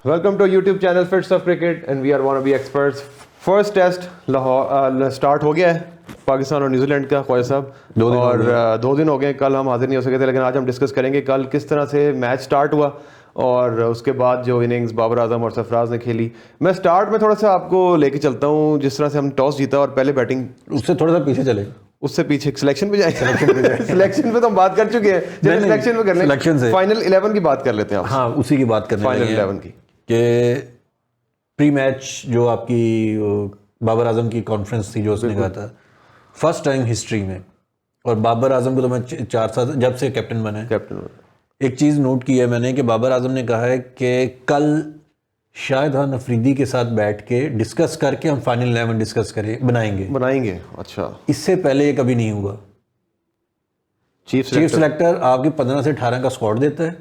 Welcome to YouTube channel Fits of Cricket and we are wannabe experts. First test Lahore start हो गया है पाकिस्तान और New Zealand का ख्वाजा साहब, और 2 दिन हो गए। कल हम हाजिर नहीं हो सके थे, लेकिन आज हम डिस्कस करेंगे कल किस तरह से मैच स्टार्ट हुआ और उसके बाद जो इनिंग्स बाबर आजम और सरफराज ने खेली। मैं स्टार्ट में थोड़ा सा आपको लेके चलता हूँ, जिस तरह से हम टॉस जीता और पहले बैटिंग, उससे थोड़ा सा पीछे चले, उससे पीछे सिलेक्शन पे जाए। सिलेक्शन पे तो हम बात कर चुके हैं, सिलेक्शन पे कर लें, सिलेक्शन से फाइनल 11 की बात कर लेते हैं। हाँ, उसी की बात करने फाइनल 11 की कि प्री मैच जो आपकी बाबर आजम की कॉन्फ्रेंस थी जो उसने कहा था फर्स्ट टाइम हिस्ट्री में, और बाबर आजम को तो मैं 4 साल जब से कैप्टन बना है, कैप्टन एक चीज़ नोट की है मैंने कि बाबर आजम ने कहा है कि कल शाहिद खान अफरीदी के साथ बैठ के डिस्कस करके हम फाइनल 11 डिस्कस बनाएंगे। अच्छा, इससे पहले ये कभी नहीं हुआ। चीफ सेलेक्टर आपके 15 से 18 का स्क्वाड देता है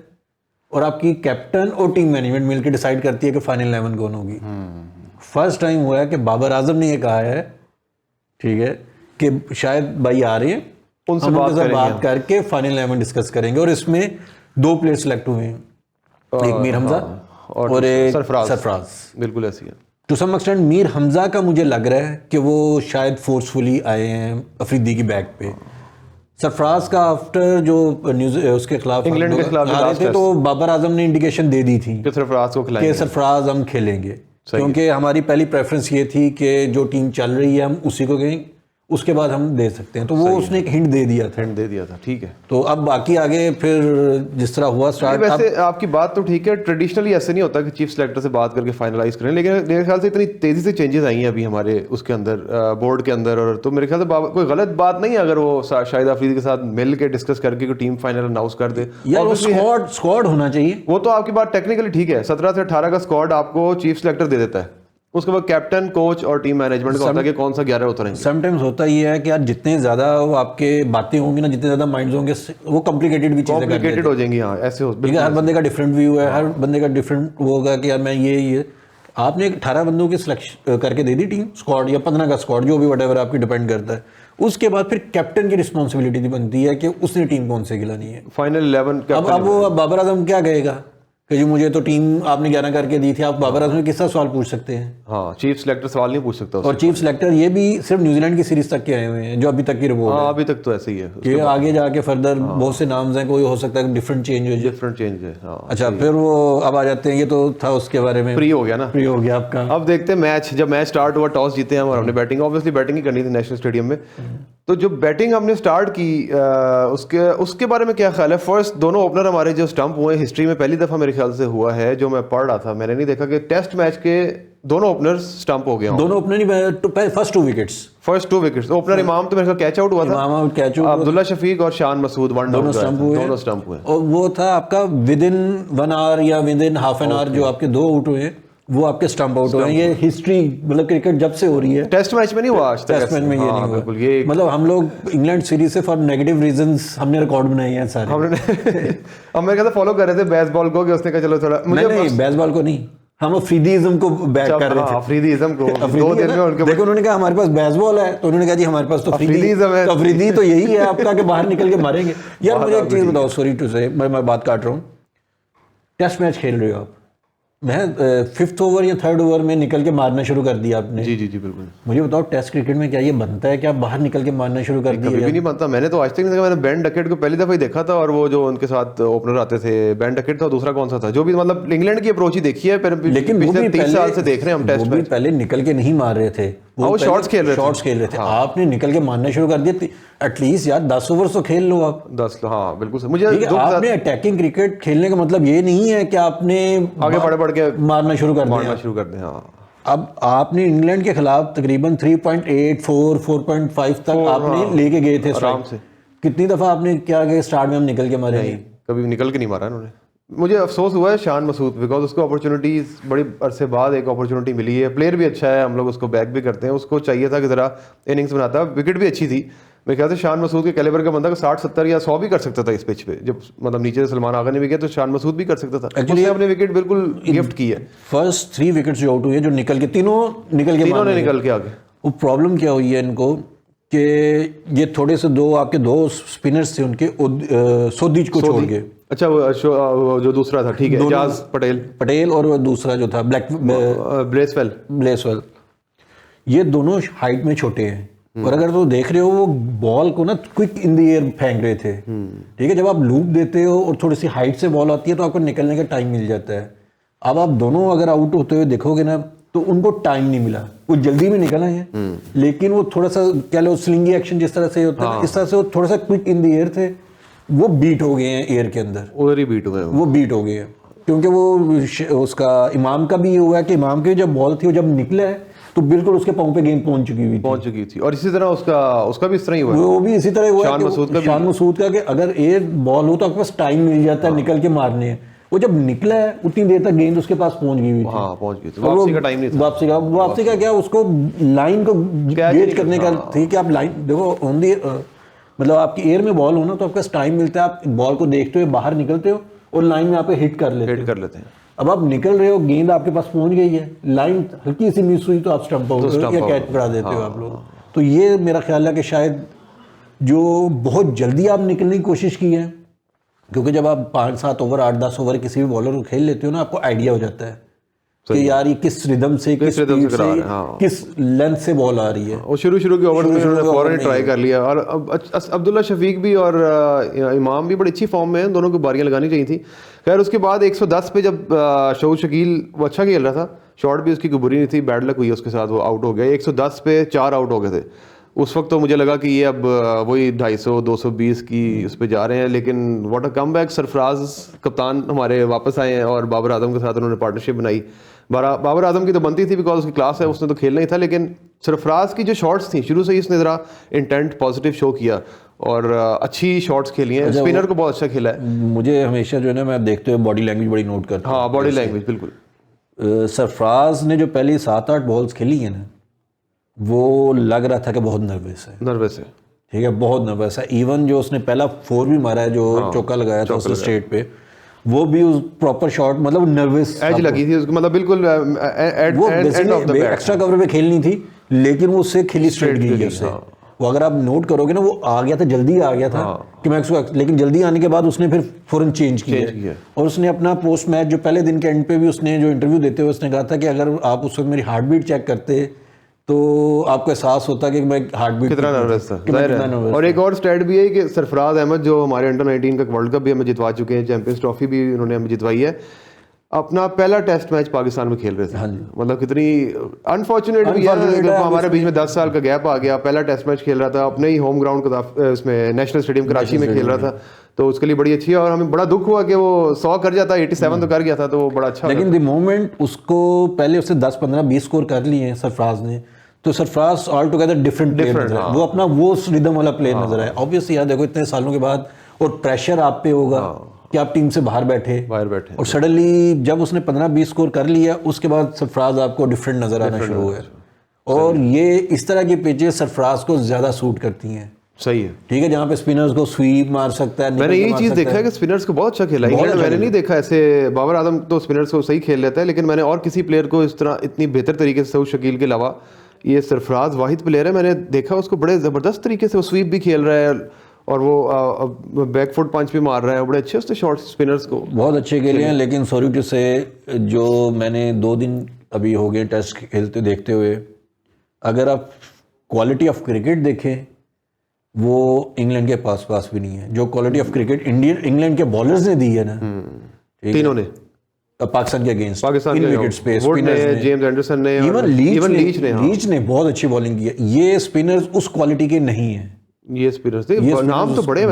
और आपकी कैप्टन और टीम मैनेजमेंट मिलकर डिसाइड करती है कि फाइनल 11 कौन होगी। फर्स्ट टाइम हुआ है कि बाबर आजम ने ये कहा है, ठीक है, कि शायद भाई आ रहे हैं, उनसे बात करके फाइनल 11 डिस्कस करेंगे, और इसमें 2 प्लेयर सेलेक्ट हुए हैं, एक मीर हमजा और एक सरफराज। बिल्कुल ऐसी है। To some extent Mir Hamza का मुझे लग रहा है कि वो शायद फोर्सफुली आए हैं अफरीदी की बैक पे। सरफराज का आफ्टर जो न्यूज उसके खिलाफ इंग्लैंड के खिलाफ हारे थे, तो बाबर आजम ने इंडिकेशन दे दी थी कि सरफराज को खिलाएंगे, कि सरफराज हम खेलेंगे, क्योंकि हमारी पहली प्रेफरेंस ये थी कि जो टीम चल रही है हम उसी को कहें, उसके बाद हम दे सकते हैं। तो वो उसने एक हिंट दे दिया था। ठीक है, तो अब बाकी आगे फिर जिस तरह हुआ स्टार्ट। वैसे आपकी बात तो ठीक है, ट्रेडिशनली ऐसे नहीं होता कि चीफ सेलेक्टर से बात करके फाइनलाइज करें, लेकिन मेरे ख्याल से इतनी तेजी से चेंजेस आई हैं अभी हमारे उसके अंदर, बोर्ड के अंदर, और तो मेरे ख्याल से कोई गलत बात नहीं है अगर वो शाहिद अफरीदी के साथ मिल के डिस्कस करके कोई टीम फाइनल अनाउंस कर दे। स्क्वाड होना चाहिए, वो तो आपकी बात टेक्निकली ठीक है। 17 से 18 का स्क्वाड आपको चीफ सेलेक्टर दे देता है, उसके बाद कैप्टन, कोच और टीम मैनेजमेंट का होता है कि कौन सा 11 उतरेंगे। समटाइम्स होता ही है कि यार जितने ज्यादा आपके बातें होंगी ना, जितने ज्यादा माइंड्स होंगे, वो कॉम्प्लिकेटेड भी चीजें हो जाएंगी। हाँ, ऐसे हो, हर बंदे का डिफरेंट व्यू है, हर बंदे का डिफरेंट वो होगा कि यार मैं ये आपने 18 बंदों की सिलेक्शन करके दे दी टीम स्क्वाड, या 15 का स्क्वाड, जो भी व्हाटएवर आपकी डिपेंड करता है। उसके बाद फिर कैप्टन की रिस्पॉन्सिबिलिटी बनती है कि उसने टीम कौन से खिलानी है। फाइनल 11 अब वो बाबर आजम क्या कहेगा कि जी मुझे तो टीम आपने 11 करके दी थी। आप बाबर आजम किसका सवाल पूछ सकते हैं? हाँ, चीफ सेलेक्टर सवाल नहीं पूछ सकता। और चीफ सेलेक्टर ये भी सिर्फ न्यूजीलैंड की सीरीज तक के आए हुए हैं, जो अभी तक की रिपोर्ट है। अभी तक तो ऐसे ही है कि आगे जाके फर्दर बहुत से नाम्स हैं, कोई हो सकता है डिफरेंट चेंज है। अच्छा, फिर वो अब आ जाते हैं, ये तो था उसके बारे में, फ्री हो गया आपका। अब देखते हैं मैच, जब मैच स्टार्ट हुआ टॉस जीते हैं और हमने बैटिंग, ऑब्वियसली बैटिंग ही करनी थी नेशनल स्टेडियम में। तो जो बैटिंग हमने स्टार्ट की, उसके बारे में क्या ख्याल है? फर्स्ट दोनों ओपनर हमारे जो स्टंप हुए, हिस्ट्री में पहली दफा मेरे ख्याल से हुआ है, जो मैं पढ़ रहा था, मैंने नहीं देखा, कि टेस्ट मैच के दोनों ओपनर्स स्टंप हो गए। दोनों ओपनर ही फर्स्ट 2 विकेट्स। ओपनर इमाम तो मेरे ख्याल कैच आउट हुआ था, अब्दुल्ला शफीक और शान मसूद दोनों स्टंप हुए। और वो था आपका विद इन 1 आवर या with in half an hour, जो आपके 2 आउट हुए वो आपके स्टंप आउट हुए। ये हिस्ट्री, मतलब क्रिकेट जब से हो रही है, टेस्ट मैच में नहीं हुआ आज तक। टेस्ट मैच में ये नहीं हुआ, ये मतलब हम लोग इंग्लैंड सीरीज से फॉर नेगेटिव रीजंस हमने रिकॉर्ड बनाए हैं सारे। हमने हम मेरे ख्याल से फॉलो कर रहे थे बेसबॉल को, कि उसने कहा चलो थोड़ा, मुझे नहीं बेसबॉल को नहीं, हम अफरीदीज़म को बैक कर रहे थे। अफरीदीज़म को 2 दिन में उनके, देखो उन्होंने कहा हमारे पास बेसबॉल है, तो उन्होंने कहा जी हमारे पास तो अफरीदीज़म है। तो अफरीदी तो यही है आपका कि बाहर निकल के मारेंगे। यार मुझे एक चीज़ बताओ, सॉरी टू से मैं बात काट रहा हूँ, टेस्ट मैच खेल रहे हो आप, मैं 5th ओवर या 3rd ओवर में निकल के मारना शुरू कर दिया आपने। जी बिल्कुल। मुझे बताओ टेस्ट क्रिकेट में क्या ये बनता है कि आप बाहर निकल के मारना शुरू कर दिया? कभी भी नहीं बनता। मैंने तो आज तक नहीं देखा। मैंने बेन डकेट को पहली दफा ही देखा था, और वो जो उनके साथ ओपनर आते थे, बेन डकेट था, दूसरा कौन सा था, जो भी, मतलब इंग्लैंड की अप्रोच ही देखी है, लेकिन पिछले 30 साल से देख रहे हैं हम टेस्ट में। पहले निकल के नहीं मार रहे थे, वो शॉट्स खेल रहे थे। आपने निकल के मारना शुरू कर दिया। एटलीस्ट यार 10 ओवर तो खेल लो आप। 10, हाँ बिल्कुल। मुझे आपने अटैकिंग क्रिकेट खेलने का मतलब ये नहीं है कि आपने आगे बढ़ के मारना शुरू कर दें। हाँ, अब आपने इंग्लैंड के खिलाफ तकरीबन 3.84 4.5 तक आपने लेके गए थे आराम से। कितनी दफा आपने क्या किया स्टार्ट में हम निकल के मारे? नहीं, कभी निकल के नहीं मारा इन्होंने। मुझे अफसोस हुआ है शान मसूद, बिकॉज उसको अपॉर्चुनिटीज बड़ी अरसे बाद एक अपॉर्चुनिटी मिली है। प्लेयर भी अच्छा है, हम लोग उसको बैक भी करते हैं, उसको चाहिए था कि ज़रा इनिंग्स बनाता। विकेट भी अच्छी थी। मेरे ख्याल से शान मसूद के कैलिबर का बंदा 60 70 या 100 भी कर सकता था इस पिच पे। जब मतलब नीचे से सलमान आगा ने भी किया तो शान मसूद भी कर सकता था। एक्चुअली अपने विकेट बिल्कुल गिफ्ट की है। फर्स्ट 3 विकेट्स जो आउट हुए, जो निकल के तीनों निकल के आगे। वो प्रॉब्लम क्या हुई है इनको कि ये थोड़े से 2 स्पिनर्स थे उनके, सोदीज को छोड़ के अच्छा वो जो दूसरा था, ठीक है, एजाज पटेल और वो दूसरा जो था ब्लेसवेल, ये दोनों हाइट में छोटे हैं। और अगर तो देख रहे हो वो बॉल को ना क्विक इन द एयर फेंक रहे थे, ठीक है। जब आप लूप देते हो और थोड़ी सी हाइट से बॉल आती है तो आपको निकलने का टाइम मिल जाता है। अब आप दोनों अगर आउट होते हुए देखोगे ना तो उनको टाइम नहीं मिला, वो जल्दी में निकला है, लेकिन वो थोड़ा सा क्या लो स्लिंगी एक्शन जिस तरह से होता है इस तरह से वो थोड़ा सा क्विक इन द एयर थे, वो बीट हो गए हैं एयर के अंदर, उधर ही बीट हो गए, वो बीट हो गए हैं। क्योंकि वो उसका इमाम का भी ये हुआ है कि इमाम की जब बॉल थी वो जब निकला है तो बिल्कुल उसके पांव पे गेंद पहुंच चुकी थी। और इसी तरह उसका भी इस तरह ही हुआ, वो भी इसी तरह हुआ शान मसूद का कि अगर एयर बॉल हो तो आपके पास टाइम मिल जाता है निकल के मारने हैं। वो जब निकला है उतनी देर तक गेंद उसके पास पहुंच गई थी। पहुंच गई थी, वापसी का टाइम नहीं था। वापसी का क्या, उसको लाइन को गेज करने का थी कि आप लाइन देखो मतलब आपकी एयर में बॉल हो ना तो आपके पास टाइम मिलता है, आप बॉल को देखते हुए बाहर निकलते हो और लाइन में आप हिट कर लेते हैं। अब आप निकल रहे हो, गेंद आपके पास पहुंच गई है, लाइन हल्की सी मिस हुई तो आप स्टंप आउट या कैच पकड़ा देते हो आप लोग। तो ये मेरा ख्याल है कि शायद जो बहुत जल्दी आप निकलने की कोशिश की है, क्योंकि जब आप 5-7 ओवर 8-10 ओवर किसी भी बॉलर को खेल लेते हो ना आपको आइडिया हो जाता है कि यार ये किस रिदम से किस लेंथ से बॉल आ रही है। और शुरू के ओवर में उन्होंने फौरन ट्राई कर लिया। और अब्दुल्ला शफीक भी और इमाम भी बड़ी अच्छी फॉर्म में हैं, दोनों को बारियां लगानी चाहिए थी। खैर उसके बाद 110 पे जब शोएब शकील वो अच्छा खेल रहा था, शॉट भी उसकी कोई बुरी नहीं थी, बैड लक हुई उसके साथ, वो आउट हो गया। 110 पे 4 आउट हो गए थे। उस वक्त तो मुझे लगा कि ये अब वही 250-220 की उस पर जा रहे हैं, लेकिन व्हाट अ कमबैक। सरफराज कप्तान हमारे वापस आए हैं और बाबर आजम के साथ उन्होंने पार्टनरशिप बनाई। बाबर आजम की तो बनती थी बिकॉज उसकी क्लास है, उसने तो खेलना ही था, लेकिन सरफराज की जो शॉट्स थी शुरू से ही उसने ज़रा इंटेंट पॉजिटिव शो किया और अच्छी शॉट्स खेली हैं। स्पिनर को बहुत अच्छा खेला है। मुझे हमेशा जो है ना मैं देखते हुए बॉडी लैंग्वेज बड़ी नोट करता हूँ। हाँ, बॉडी लैंग्वेज बिल्कुल। सरफराज ने जो पहली 7-8 बॉल्स खेली है ना, वो लग रहा था कि बहुत नर्वस है, ठीक है, बहुत नर्वस है। इवन जो उसने पहला 4 भी मारा है, जो चौका लगाया था उसने स्ट्रेट पे, वो भी उस प्रॉपर शॉट, मतलब नर्वस एज लगी थी उसको, मतलब बिल्कुल वो एक्स्ट्रा कवर पे खेलनी थी, लेकिन वो उससे खिली स्ट्रेट गई है उससे। वो अगर आप नोट करोगे ना, वो आ गया था, जल्दी आ गया था कि मैं उसको, लेकिन जल्दी आने के बाद उसने फिर फौरन चेंज किया। और उसने अपना पोस्ट मैच जो पहले दिन के एंड पे भी उसने जो इंटरव्यू देते हुए उसने कहा था कि अगर आप उस वक्त मेरी हार्ट बीट चेक करते तो आपको एहसास होता कि मैं हार्ट बीट कितना नर्वस था। और एक और स्टैट भी है कि सरफराज अहमद जो हमारे अंडर 19 का वर्ल्ड कप भी हमें जितवा चुके हैं, चैंपियंस ट्रॉफी भी उन्होंने हमें जितवाई है, अपना पहला टेस्ट मैच पाकिस्तान में खेल रहे थे। मतलब कितनी अनफॉर्चुनेट भी है, हमारे बीच में 10 साल का गैप आ गया। पहला टेस्ट मैच खेल रहा था अपने ही होम ग्राउंड उसमें नेशनल स्टेडियम कराची में खेल रहा था, तो उसके लिए बड़ी अच्छी है। और हमें बड़ा दुख हुआ कि वो 100 कर जाता, 87 तो कर गया था, तो वो बड़ा अच्छा। लेकिन द मोमेंट उसको पहले उससे 10-15-20 स्कोर कर लिए हैं सरफराज ने, तो Sarfaraz all together different player नजर है। वो अपना वो रिदम वाला प्लेयर नजर है। ऑब्वियसली यार देखो इतने सालों के बाद, और प्रेशर आप पे होगा कि आप टीम से बाहर बैठे और सडनली जब उसने 15-20 स्कोर कर लिया, उसके बाद सरफराज आपको डिफरेंट नजर आना शुरू हुआ। और ये इस तरह की पिचेस सरफराज को ज्यादा सूट करती हैं। सही है, ठीक है, जहाँ पे स्पिनर्स को स्वीप मार सकता है। मैंने यही चीज देखा है कि स्पिनर्स को बहुत अच्छा खेला है। मैंने नहीं देखा ऐसे, बाबर आजम तो स्पिनर्स को सही खेल लेता है, लेकिन मैंने और किसी प्लेयर को इस तरह इतनी बेहतर तरीके से, शकील के अलावा ये सरफराज वाहिद प्लेयर है मैंने देखा उसको बड़े ज़बरदस्त तरीके से, वो स्वीप भी खेल रहा है और वो बैक फुट पंच भी मार रहा है, बड़े अच्छे उससे शॉट स्पिनर्स को बहुत अच्छे खेले हैं। लेकिन सॉरी टू से, जो मैंने 2 दिन अभी हो गए टेस्ट खेलते देखते हुए, अगर आप क्वालिटी ऑफ क्रिकेट देखें वो इंग्लैंड के पास भी नहीं है। जो क्वालिटी ऑफ क्रिकेट इंग्लैंड के बॉलर्स ने दी है ना, तीनों ने पाकिस्तान के अगेंस्ट, इन विकेट्स पे स्पिनर्स ने, जेम्स एंडरसन ने, इवन लीच ने बहुत अच्छी बॉलिंग की है। ये स्पिनर्स उस क्वालिटी के नहीं हैं। ये स्पिनर्स थे, नाम तो बड़े हैं,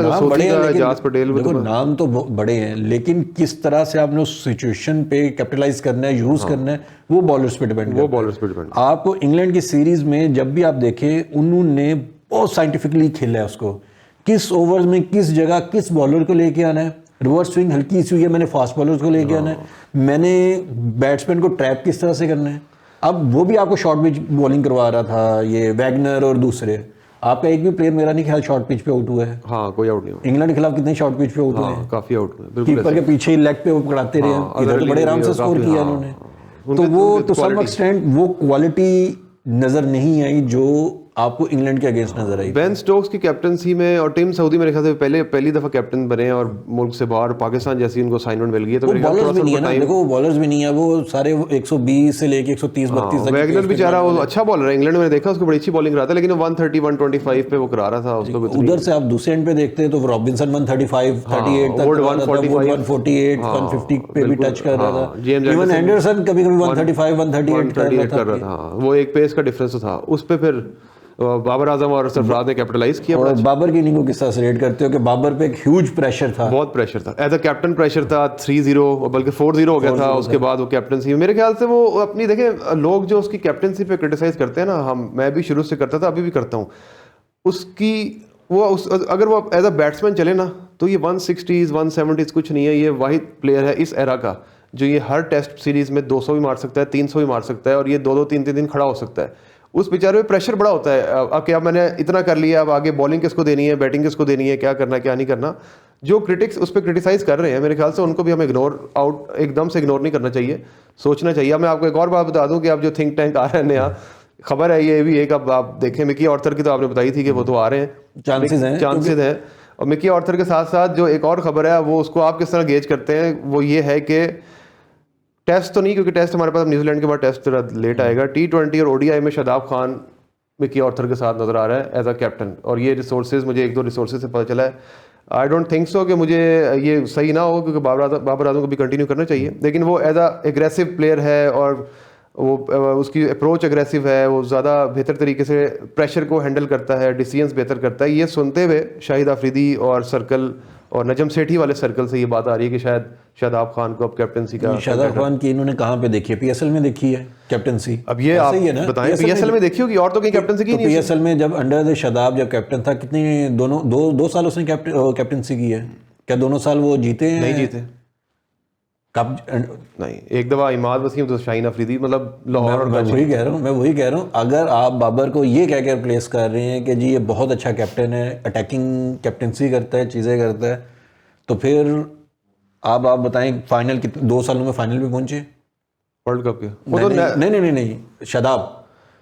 एजाज पटेल, देखो नाम तो बड़े हैं, लेकिन किस तरह से आपने उस सिचुएशन पे कैपिटलाइज करना है, यूज करना है, वो बॉलर्स पे डिपेंड करता है। आपको इंग्लैंड की सीरीज में जब भी आप देखें, उन्होंने बहुत साइंटिफिकली खेला है उसको, किस ओवर में किस जगह किस बॉलर को लेके आना है। रिवर्स स्विंग हल्की सी हुई है, मैंने फास्ट बॉलर्स को लेके आना है, मैंने बैट्समैन को ट्रैप किस तरह से करना है। अब वो भी आपको शॉर्ट पिच बॉलिंग करवा रहा था, ये वैगनर और दूसरे। आपका एक भी प्लेयर मेरा नहीं ख्याल शॉर्ट पिच पे आउट हुआ है। हाँ, कोई आउट नहीं हुआ। इंग्लैंड के खिलाफ कितने शॉर्ट पिच पे आउट हुए हैं, काफी आउट हुए, कीपर के पीछे लेग पे वो पकड़ाते रहे, इधर तो बड़े आराम से स्कोर किया उन्होंने। तो वो टू सम एक्सटेंट वो क्वालिटी नजर नहीं आई जो आपको इंग्लैंड के अगेंस्ट नजर आई? बेन स्टोक्स की कैप्टनसी में और टीम सऊदी मेरे ख्याल से पहली दफा कैप्टन बने और मुल्क से बाहर पाकिस्तान जैसी उनको असाइनमेंट मिल गई है, तो मेरे ख्याल बॉलर्स भी नहीं है ना, देखो वो बॉलर्स भी नहीं है, वो सारे 120 से लेके 130-32 तक। वैगनर बेचारा वो अच्छा बॉलर है, इंग्लैंड में देखा उसको बड़ी अच्छी बॉलिंग कराता है, लेकिन 130-125 पे वो करा रहा था उसको। उधर से आप दूसरे एंड पे देखते हैं तो रॉबिन्सन 135 38 तक, 148 150 पे भी टच कर रहा था। इवन एंडरसन कभी-कभी 135 138 कर रहा था। वो एक पेस का डिफरेंस था, उस पे फिर बाबर आजम और सरफराज ने कैपिटलाइज किया। और बाबर की इनिंग को किस तरह से रेट करते हो कि बाबर पे एक ह्यूज प्रेशर था? बहुत प्रेशर था, एज अ कैप्टन प्रेशर था, 3-0 बल्कि 4-0 हो गया था उसके बाद वो कैप्टनसी। मेरे ख्याल से वो अपनी देखें, लोग जो उसकी कैप्टनसी पे क्रिटिसाइज करते हैं ना, मैं भी शुरू से करता था, अभी भी करता हूँ उसकी, अगर वो एज अ बैट्समैन चले ना तो ये 160s 170s कुछ नहीं है। ये वाहिद प्लेयर है इस एरा का जो ये हर टेस्ट सीरीज में 200 भी मार सकता है, 300 भी मार सकता है, और ये 2-2 3-3 दिन खड़ा हो सकता है। उस बेचारे में प्रेशर बड़ा होता है, अब क्या मैंने इतना कर लिया, अब आगे बॉलिंग किसको देनी है, बैटिंग किसको देनी है, क्या करना है क्या नहीं करना। जो क्रिटिक्स उस पर क्रिटिसाइज कर रहे हैं, मेरे ख्याल से उनको भी हम एकदम से इग्नोर नहीं करना चाहिए, सोचना चाहिए। मैं आपको एक और बात बता दूं कि अब जो थिंक टैंक आ रहे हैं नया, खबर है ये भी एक, अब आप देखें मिकी ऑर्थर की तो आपने बताई थी कि वो तो आ रहे हैं, चांसेस हैं। और मिकी ऑर्थर के साथ साथ जो एक और खबर है, वो उसको आप किस तरह गेज करते हैं, वो ये है कि टेस्ट तो नहीं, क्योंकि टेस्ट हमारे पास न्यूजीलैंड के बाद टेस्ट थोड़ा लेट आएगा, T20 और ODI में शादाब खान मिकी ऑर्थर के साथ नजर आ रहा है एज अ कैप्टन। और ये रिसोर्सेज मुझे 1-2 रिसोर्सेज से पता चला है। आई डोंट थिंक सो कि मुझे ये सही ना हो, क्योंकि बाबर आजम को भी कंटिन्यू करना चाहिए, लेकिन वो एज अ एग्रेसिव प्लेयर है और वो उसकी अप्रोच एग्रेसिव है, वो ज़्यादा बेहतर तरीके से प्रेशर को हैंडल करता है, डिसीजंस बेहतर करता है। ये सुनते हुए शाहिद आफरीदी और सर्कल और नजम सेठी वाले सर्कल से ये बात आ रही है कि शायद शादाब खान को अब कैप्टनसी का। शादाब खान की इन्होंने कहाँ पे देखी है? PSL में देखी है कैप्टनसी। अब ये आप बताएं, PSL में देखी होगी और तो कहीं कैप्टनसी की नहीं? PSL में जब अंडर द शादाब जब कैप्टन था, कितनी दो साल उसने कैप्टनसी की है क्या? दोनों साल वो जीते हैं? नहीं जीते कब नहीं, एक दफा इमाद वसीम तो शाहीन अफरीदी, मतलब लाहौर। मैं वही कह रहा हूँ अगर आप बाबर को ये कह के रिप्लेस कर रहे हैं कि जी ये बहुत अच्छा कैप्टन है, अटैकिंग कैप्टनसी करता है, चीज़ें करता है, तो फिर आप बताएं फाइनल कितने 2 सालों में फाइनल में पहुंचे वर्ल्ड कप के? नहीं, शादाब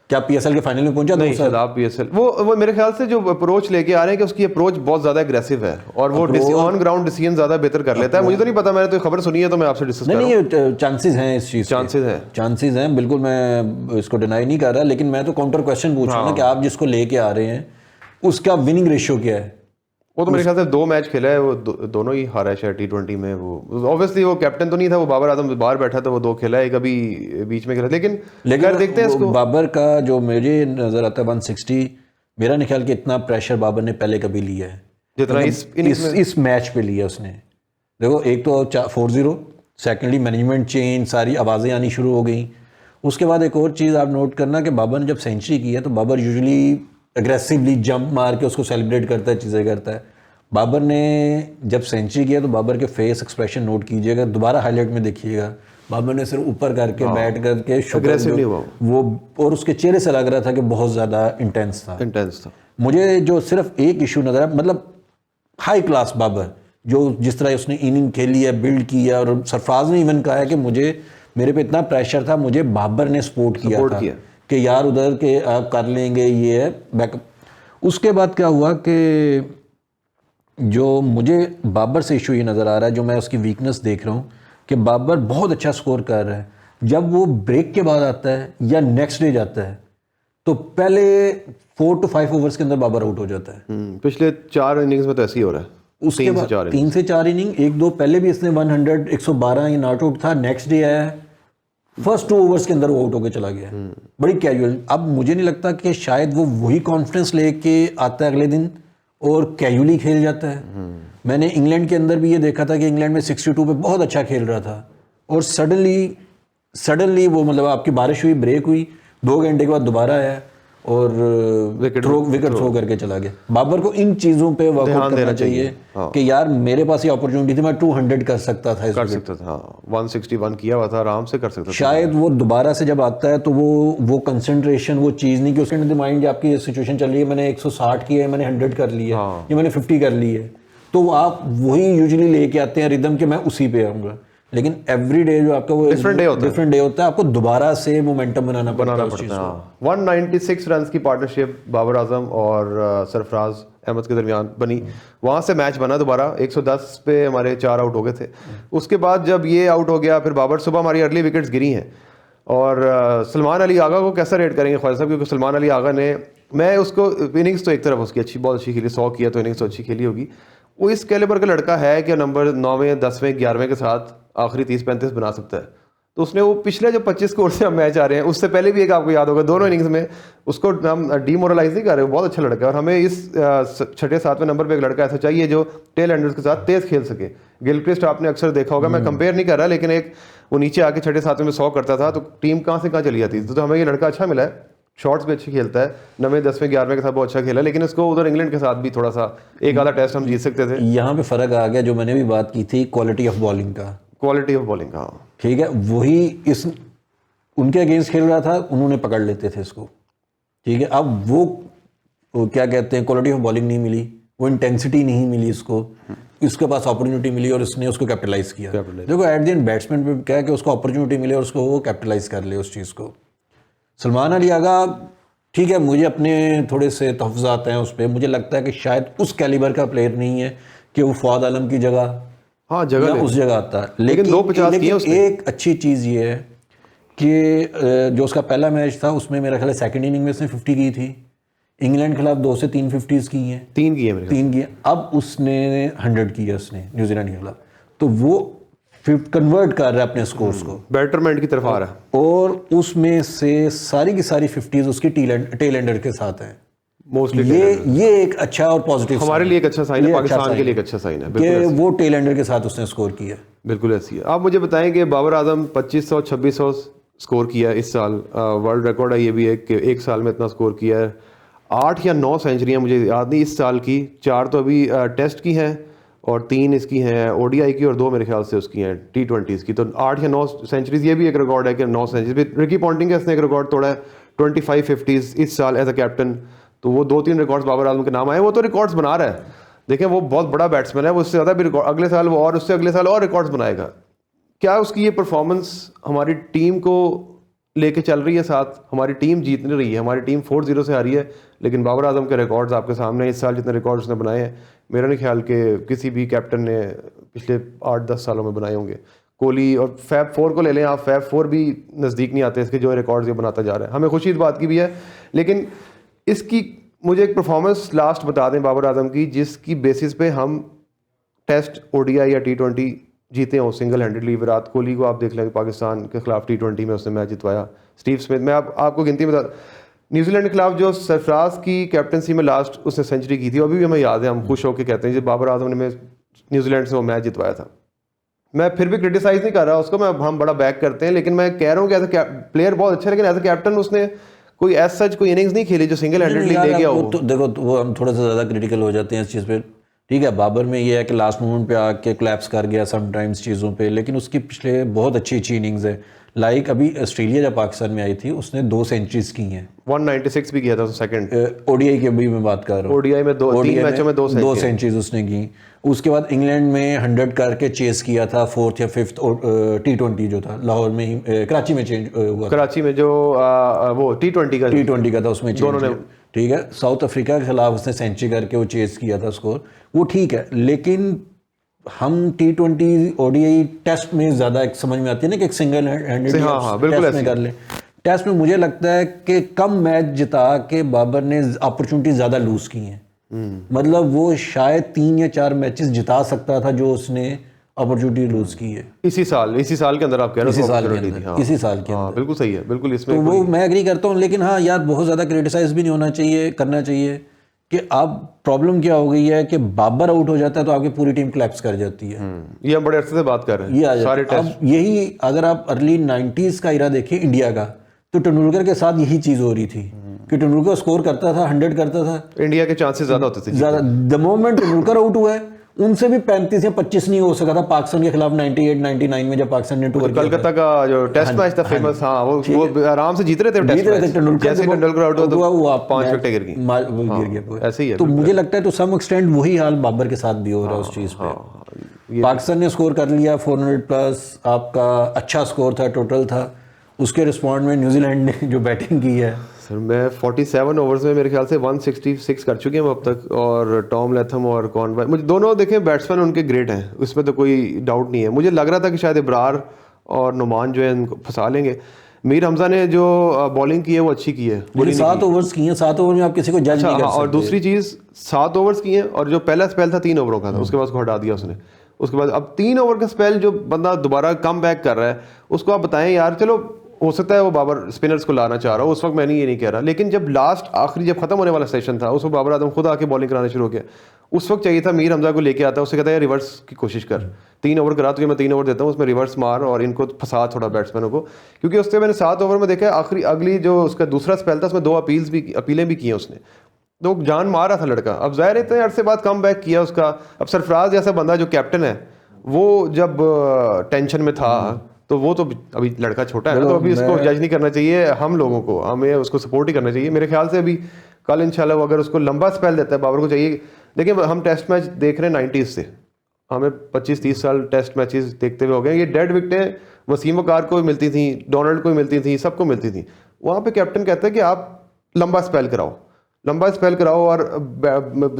क्या PSL के फाइनल में पहुंचा? नहीं, शादाब PSL वो मेरे ख्याल से जो अप्रोच लेके आ रहे हैं कि उसकी अप्रोच बहुत ज्यादा एग्रेसिव है और वो ऑन ग्राउंड डिसीजन ज्यादा बेहतर कर लेता है। मुझे तो नहीं पता, मैंने तो खबर सुनी है तो मैं आपसे डिस्कस कर रहा हूं। नहीं, चांसेस हैं इस चीज, चांसेस हैं बिल्कुल, मैं इसको डिनाई नहीं कर रहा, लेकिन मैं तो काउंटर क्वेश्चन पूछ रहा हूं ना कि आप जिसको लेके आ रहे हैं उसका विनिंग रेशियो क्या है? वो तो मेरे ख्याल से 2 मैच खेला है, वो दोनों ही हारा है शायद T20 में। वो ऑब्वियसली वो कैप्टन तो नहीं था, वो बाबर आजम बाहर बैठा था, वो 2 खेला है, एक अभी बीच में खेला, लेकिन देखते हैं इसको। बाबर का जो मुझे नजर आता है 160, मेरा नहीं ख्याल कि इतना प्रेशर बाबर ने पहले कभी लिया है जितना इस मैच पे लिया उसने। देखो एक तो 4-0, सेकेंडली मैनेजमेंट चेंज, सारी आवाज़ें आनी शुरू हो गई। उसके बाद एक और चीज़ आप नोट करना कि बाबर ने जब सेंचुरी की है तो बाबर यूजुअली एग्रेसिवली जंप मार के उसको सेलिब्रेट करता है, चीज़ें करता है। बाबर ने जब सेंचुरी किया तो बाबर के फेस एक्सप्रेशन नोट कीजिएगा, दोबारा हाईलाइट में देखिएगा, बाबर ने सिर्फ ऊपर करके बैठ करके एग्रेसिव नहीं हुआ वो, और उसके चेहरे से लग रहा था कि बहुत ज़्यादा इंटेंस था। मुझे जो सिर्फ एक इशू नजर आया, मतलब हाई क्लास बाबर जो जिस तरह उसने इनिंग खेली है, बिल्ड किया, और सरफराज ने इवन कहा है कि मेरे पे इतना प्रेशर था, मुझे बाबर ने सपोर्ट किया कि यार उधर के आप कर लेंगे, ये है बैकअप। उसके बाद क्या हुआ कि जो मुझे बाबर से इशू ये नज़र आ रहा है, जो मैं उसकी वीकनेस देख रहा हूँ कि बाबर बहुत अच्छा स्कोर कर रहा है, जब वो ब्रेक के बाद आता है या नेक्स्ट डे जाता है तो पहले 4 to 5 ओवर्स के अंदर बाबर आउट हो जाता है। पिछले 4 इनिंग्स में तो ऐसे ही हो रहा है। उसके बाद 3 से 4 इनिंग, 1-2 पहले भी इसने 100 112 ये नॉट आउट था, नेक्स्ट डे आया, फर्स्ट 2 ओवर्स के अंदर वो आउट होकर चला गया, बड़ी कैजुअल। अब मुझे नहीं लगता कि शायद वो वही कॉन्फिडेंस लेके आता है अगले दिन और कैजुअली खेल जाता है। मैंने इंग्लैंड के अंदर भी ये देखा था कि इंग्लैंड में 62 पे बहुत अच्छा खेल रहा था और सडनली वो, मतलब आपकी बारिश हुई, ब्रेक हुई, 2 घंटे के बाद दोबारा आया और विकेट थ्रो करके चला गया। बाबर को इन चीज़ों पे वर्कआउट करना चाहिए कि यार मेरे पास ये अपॉर्चुनिटी थी, मैं 200 कर सकता था, 161 किया हुआ था, आराम से कर सकता था। शायद वो दोबारा से जब आता है तो वो कंसंट्रेशन, वो चीज़ नहीं कि उसके माइंड आपकी सिचुएशन चल रही है, मैंने 160 किया है, मैंने 100 कर लिया या मैंने 50 कर ली है, तो आप वही यूजुअली लेके आते हैं रिदम के मैं उसी पे आऊँगा। लेकिन एवरी डे जो आपका वो डिफरेंट डे होता है, आपको दोबारा से मोमेंटम बनाना पड़ता है। 196 रन की पार्टनरशिप बाबर आजम और सरफराज अहमद के दरमियान बनी, वहाँ से मैच बना दोबारा। 110 पे हमारे 4 आउट हो गए थे। उसके बाद जब ये आउट हो गया, फिर बाबर, सुबह हमारी अर्ली विकेट्स गिरी हैं। और सलमान अली आगा को कैसा रेट करेंगे ख्वाजा साहब, क्योंकि सलमान अली आगा ने, मैं उसको इनिंग्स तो एक तरफ उसकी अच्छी, बहुत अच्छी खेली, 100 किया तो इनिंग्स तो अच्छी खेली होगी। वो इस कैलिबर का लड़का है कि नंबर 9वें 10वें 11वें के साथ आखिरी 30-35 बना सकता है। तो उसने वो पिछले जो 25 स्कोर से हम मैच आ रहे हैं, उससे पहले भी एक आपको याद होगा, दोनों इनिंग्स में उसको हम डीमोरलाइज नहीं कर रहे, वो बहुत अच्छा लड़का है। और हमें इस 6-7वें नंबर पे एक लड़का ऐसा चाहिए जो टेल एंडर्स के साथ तेज खेल सके। गिलक्रिस्ट आपने अक्सर देखा होगा, मैं कंपेयर नहीं कर रहा, लेकिन एक वो नीचे आके 6-7वें में 100 करता था, तो टीम कहाँ से कहाँ चली जाती थी। तो हमें ये लड़का अच्छा मिला है, शॉट्स भी अच्छी खेलता है, 9वें 10वें 11वें के साथ बहुत अच्छा खेला, लेकिन इसको उधर इंग्लैंड के साथ भी थोड़ा सा एक आधा टेस्ट हम जीत सकते थे। यहाँ पे फर्क आ गया, जो मैंने भी बात की थी क्वालिटी ऑफ बॉलिंग का। क्वालिटी ऑफ बॉलिंग, हाँ ठीक है, वही इस उनके अगेंस्ट खेल रहा था, उन्होंने पकड़ लेते थे इसको। ठीक है, अब वो क्या कहते हैं, क्वालिटी ऑफ बॉलिंग नहीं मिली, वो इंटेंसिटी नहीं मिली इसको, इसके पास अपॉर्चुनिटी मिली और इसने उसको कैपिटलाइज किया। देखो एट द एंड बैट्समैन पे क्या है कि उसको अपॉर्चुनिटी मिले और उसको वो कैपिटलाइज कर ले उस चीज़ को। सलमान अली आगा, ठीक है, मुझे अपने थोड़े से तहफ़्फ़ुज़ात हैं उस पर, मुझे लगता है कि शायद उस कैलिबर का प्लेयर नहीं है कि वो फवाद आलम की जगह, हाँ जगह उस जगह आता है। लेकिन 250 एक अच्छी चीज़ ये है कि जो उसका पहला मैच था उसमें मेरा ख्याल है सेकंड इनिंग में उसने 50 की थी, इंग्लैंड के खिलाफ 2 से 3 50s की हैं, 3 की है, 3 की है। अब उसने 100 किया उसने न्यूजीलैंड के खिलाफ, तो वो कन्वर्ट कर रहा है अपने स्कोर्स को, बैटरमेंट की तरफ आ रहा है। और उसमें से सारी की सारी 50s उसकी टेल एंडर के साथ हैं मोस्टली। ये एक अच्छा और पॉजिटिव हमारे लिए एक अच्छा साइन है, पाकिस्तान के लिए एक अच्छा साइन है कि वो टेल एंडर के साथ उसने स्कोर किया। बिल्कुल ऐसी है। आप मुझे बताएं कि बाबर आजम 2500-2600 स्कोर किया इस साल, वर्ल्ड रिकॉर्ड है ये भी है कि एक साल में इतना स्कोर किया है। 8 या 9 सेंचुरियाँ मुझे याद नहीं इस साल की, 4 तो अभी टेस्ट की हैं और 3 इसकी हैं ओडीआई की, और 2 मेरे ख्याल से उसकी हैं T20s की। तो 8 या 9 सेंचुरीज, ये भी एक रिकॉर्ड है कि 9 सेंचुरीज। रिकी पॉन्टिंग का इसने एक रिकॉर्ड तोड़ा है 25 50s इस साल एज अ कैप्टन। तो वो 2-3 रिकॉर्ड्स बाबर आजम के नाम आए, वो तो रिकॉर्ड्स बना रहा है। देखें वो बहुत बड़ा बैट्समैन है, वो उससे ज़्यादा भी रिकॉर्ड अगले साल वो, और उससे अगले साल और रिकॉर्ड्स बनाएगा। क्या उसकी ये परफॉर्मेंस हमारी टीम को लेके चल रही है साथ? हमारी टीम जीत नहीं रही है, हमारी टीम 4-0 से आ रही है, लेकिन बाबर आजम के रिकॉर्ड्स आपके सामने इस साल जितने रिकॉर्ड्स उसने बनाए हैं, मेरा नहीं ख्याल कि किसी भी कैप्टन ने पिछले 8-10 सालों में बनाए होंगे। कोहली और फैब 4 को ले लें आप, फैब 4 भी नज़दीक नहीं आते इसके जो रिकॉर्ड्स ये बनाता जा रहा है। हमें खुशी इस बात की भी है, लेकिन इसकी मुझे एक परफॉर्मेंस लास्ट बता दें बाबर आजम की, जिसकी बेसिस पे हम टेस्ट, ओडीआई या T20 जीते हों सिंगल हैंडेडली। विराट कोहली को आप देख लें, पाकिस्तान के खिलाफ T20 में उसने मैच जितवाया। स्टीव स्मिथ, मैं आपको गिनती बता, न्यूजीलैंड के खिलाफ जो सरफराज की कैप्टनसी में लास्ट उसने सेंचुरी की थी, अभी भी हमें याद है, हम खुश होकर कहते हैं जब बाबर आजम ने न्यूजीलैंड से वो मैच जितवाया था। मैं फिर भी क्रिटिसाइज नहीं कर रहा उसको, हम बड़ा बैक करते हैं, लेकिन मैं कह रहा हूँ कि एज अ प्लेयर बहुत अच्छा है, लेकिन एज अ कैप्टन उसने कोई एज सच कोई इनिंग्स नहीं खेली जो सिंगल हैंडेडली ले गया हो। तो देखो वो हम थोड़ा सा ज़्यादा क्रिटिकल हो जाते हैं इस चीज़ पे। ठीक है, बाबर में ये है कि लास्ट मोमेंट पे आके क्लैप्स कर गया समटाइम्स चीज़ों पे, लेकिन उसकी पिछले बहुत अच्छी इनिंग्स है। लाइक अभी ऑस्ट्रेलिया जब पाकिस्तान में आई थी उसने 2 सेंचुरीज की हैं, 196 भी किया था सेकंड। ओडीआई की अभी मैं बात कर रहा हूँ, ओडीआई में 3 मैचों में 2 सेंचुरीज उसने की। उसके बाद इंग्लैंड में 100 करके चेस किया था 4th या 5th T20 जो था लाहौर में ही, कराची में चेंज हुआ, कराची में जो वो T20 का था उसमें दोनों ने। ठीक है, साउथ अफ्रीका के खिलाफ उसने सेंचुरी करके वो चेस किया था स्कोर, वो ठीक है, लेकिन हम T20 ओडीआई टेस्ट में ज़्यादा समझ में आती है ना कि एक सिंगल हैंडेड टेस्ट में कर ले। टेस्ट में मुझे लगता है कि कम मैच जिता के बाबर ने अपॉर्चुनिटी ज़्यादा लूज की हैं। मतलब वो शायद 3 या 4 मैचेस जिता सकता था जो उसने अपॉर्चुनिटी लूज की है इसी साल के अंदर। आप कह रहे हो इसी साल के अंदर, बिल्कुल सही है, बिल्कुल इसमें तो वो मैं एग्री करता हूँ। लेकिन हाँ यार, बहुत ज़्यादा क्रिटिसाइज भी नहीं होना चाहिए, करना चाहिए कि अब प्रॉब्लम क्या हो गई है कि बाबर आउट हो जाता है तो आपकी पूरी टीम क्लैप्स कर जाती है। ये हम बड़े अरसे से बात कर रहे हैं, ये सारे टेस्ट। अब यही अगर आप अर्ली 90s का इरा देखें इंडिया का, तो तेंदुलकर के साथ यही चीज़ हो रही थी कि तेंदुलकर स्कोर करता था, 100 करता था, इंडिया के चांसेस ज़्यादा होते थे ज़्यादा। द मोमेंट तेंदुलकर आउट हुआ है, उनसे भी 35 या 25 नहीं हो सका था पाकिस्तान के खिलाफ 98-99 में जब पाकिस्तान ने टूर कलकत्ता का जो टेस्ट मैच था फेमस, हाँ वो आराम से जीत रहे थे टेस्ट मैच। जैसे तेंदुलकर आउट हुआ तो 5 विकेट गिर गई, गिर गया। ऐसे ही है। तो मुझे लगता है तो सम एक्सटेंट वही हाल बाबर के साथ भी हो रहा है उस चीज़ पे। पाकिस्तान ने स्कोर कर लिया 400 प्लस, आपका अच्छा स्कोर था, टोटल था, उसके रिस्पॉन्ड में न्यूजीलैंड ने जो बैटिंग की है। सर मैं 47 ओवर्स में मेरे ख्याल से 166 कर चुके हैं अब तक, और टॉम लैथम और कॉनवे, मुझे दोनों देखें बैट्समैन उनके ग्रेट हैं, उसमें तो कोई डाउट नहीं है। मुझे लग रहा था कि शायद इब्रार और नुमान जो है इनको फंसा लेंगे। मीर हमजा ने जो बॉलिंग की है वो अच्छी की है, 7 ओवर्स की हैं, 7 ओवर में आप किसी को जज नहीं कर सकते। और दूसरी चीज़ 7 ओवर्स की हैं, और जो पहला स्पेल था 3 ओवरों का था, उसके बाद उसको हटा दिया उसने। उसके बाद अब 3 ओवर का स्पेल जो बंदा दोबारा कम बैक कर रहा है, उसको आप बताएं यार, चलो हो सकता है वो बाबर स्पिनर्स को लाना चाह रहा हो, उस वक्त मैंने ये नहीं कह रहा, लेकिन जब लास्ट आखिरी जब खत्म होने वाला सेशन था, उस वक्त बाबर आजम खुद आके बॉलिंग कराना शुरू हो गया। उस वक्त चाहिए था मीर हमजा को लेके आता, उससे कहता है रिवर्स की कोशिश कर, 3 ओवर करा, तुझे मैं 3 ओवर देता हूँ, उसमें रिवर्स मार और इनको फंसा थोड़ा बैट्समैनों को। क्योंकि उससे मैंने 7 ओवर में देखा आखिरी अगली जो उसका दूसरा स्पेल था, उसमें 2 अपीलें भी की हैं उसने, तो जान मार रहा था लड़का। अब जाहिर है इतने अरसे बाद कम बैक किया उसका। अब सरफराज जैसा बंदा जो कैप्टन है, वो जब टेंशन में था, तो वो तो अभी लड़का छोटा है ना, तो अभी इसको जज नहीं करना चाहिए हम लोगों को, हमें उसको सपोर्ट ही करना चाहिए मेरे ख्याल से। अभी कल इंशाल्लाह वो अगर उसको लंबा स्पेल देता है, बाबर को चाहिए। देखिए हम टेस्ट मैच देख रहे हैं 90s से, हमें 25-30 साल टेस्ट मैचेस देखते हुए हो गए। ये डेड विकेटें वसीम वकार को भी मिलती थी, डोनाल्ड को भी मिलती थी, सबको मिलती थी। वहाँ पे कैप्टन कहता है कि आप लंबा स्पेल कराओ, लंबा स्पेल कराओ, और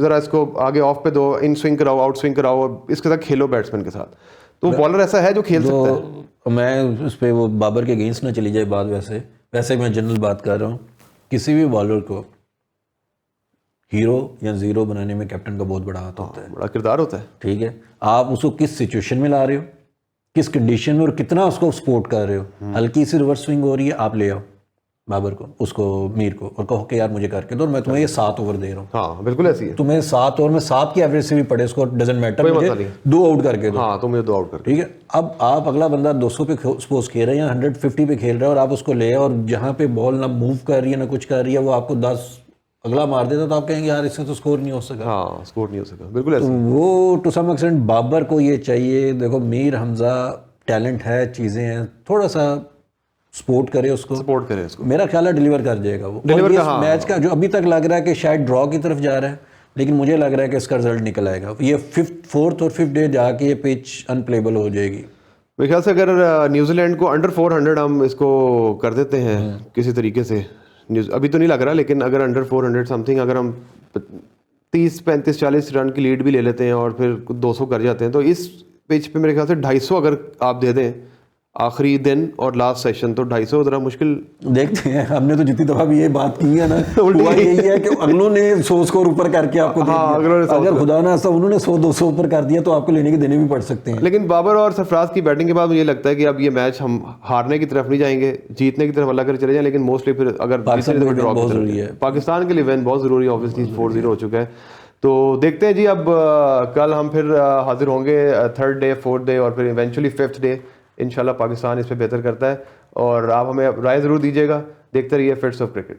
ज़रा इसको आगे ऑफ पे दो, इन स्विंग कराओ, आउट स्विंग कराओ, और इसके साथ खेलो बैट्समैन के साथ। तो बॉलर ऐसा है जो खेल सकता है। मैं उस पर वो बाबर के अगेंस्ट ना चली जाए बात, वैसे मैं जनरल बात कर रहा हूँ। किसी भी बॉलर को हीरो या ज़ीरो बनाने में कैप्टन का बहुत बड़ा हाथ होता है, बड़ा किरदार होता है। ठीक है, आप उसको किस सिचुएशन में ला रहे हो, किस कंडीशन में, और कितना उसको सपोर्ट कर रहे हो। हल्की सी रिवर्स स्विंग हो रही है, आप ले आओ बाबर को, उसको मीर को, और कहो कि यार मुझे करके दो, मैं तुम्हें ये 7 ओवर दे रहा हूँ। हाँ बिल्कुल ऐसी है। तुम्हें 7 ओवर में 7 की एवरेज से भी पड़े, उसको डजंट मैटर, मुझे 2 आउट करके दो। हाँ तो मुझे 2 आउट कर, ठीक है। अब आप अगला बंदा 200 पे सपोज खेल रहे हैं या 150 पे खेल रहा है, और आप उसको ले, और जहाँ पे बॉल ना मूव कर रही है ना कुछ कर रही है, वो आपको 10 अगला मार देता, तो आप कहेंगे यार इससे तो स्कोर नहीं हो सका। हाँ स्कोर नहीं हो सका, बिल्कुल ऐसे। तो वो टू सम एक्सटेंट बाबर को ये चाहिए। देखो मीर हमजा टैलेंट है, चीज़ें हैं, थोड़ा सा सपोर्ट करे उसको, सपोर्ट करे उसको, मेरा ख्याल है डिलीवर कर जाएगा वो। डिलीवर का मैच का जो अभी तक लग रहा है कि शायद ड्रॉ की तरफ जा रहा है, लेकिन मुझे लग रहा है कि इसका रिजल्ट निकल आएगा। ये 4th और 5th डे जाके ये पिच अनप्लेबल हो जाएगी मेरे ख्याल से। अगर न्यूजीलैंड को अंडर 400 हम इसको कर देते हैं किसी तरीके से, अभी तो नहीं लग रहा, लेकिन अगर अंडर 400 समथिंग, अगर हम 30-35-40 रन की लीड भी ले लेते हैं और फिर 200 कर जाते हैं, तो इस पिच पे मेरे ख्याल से 250 अगर आप दे दें आखिरी दिन और लास्ट सेशन, तो 250 जरा मुश्किल। देखते हैं, हमने तो जितनी दफा भी ये बात की है ना, हुआ यही है कि अगलों ने 100 स्कोर ऊपर करके आपको दे दिया। अगर खुदा ना ऐसा उन्होंने 100-200 ऊपर कर दिया, तो आपको लेने के देने भी पड़ सकते हैं। लेकिन बाबर और सरफराज की बैटिंग के बाद मुझे लगता है कि अब ये मैच हम हारने की तरफ नहीं जाएंगे, जीतने की तरफ अल्लाह करे चले जाएं, लेकिन मोस्टली फिर अगर पाकिस्तान के लिए विन बहुत ज़रूरी है। ऑब्वियसली 4-0 हो चुका है, तो देखते हैं जी। अब कल हम फिर हाजिर होंगे 3rd डे, 4th डे, और फिर इवेंचुअली 5th डे इंशाल्लाह पाकिस्तान इस पे बेहतर करता है। और आप हमें राय ज़रूर दीजिएगा। देखते रहिए फिट्स ऑफ क्रिकेट।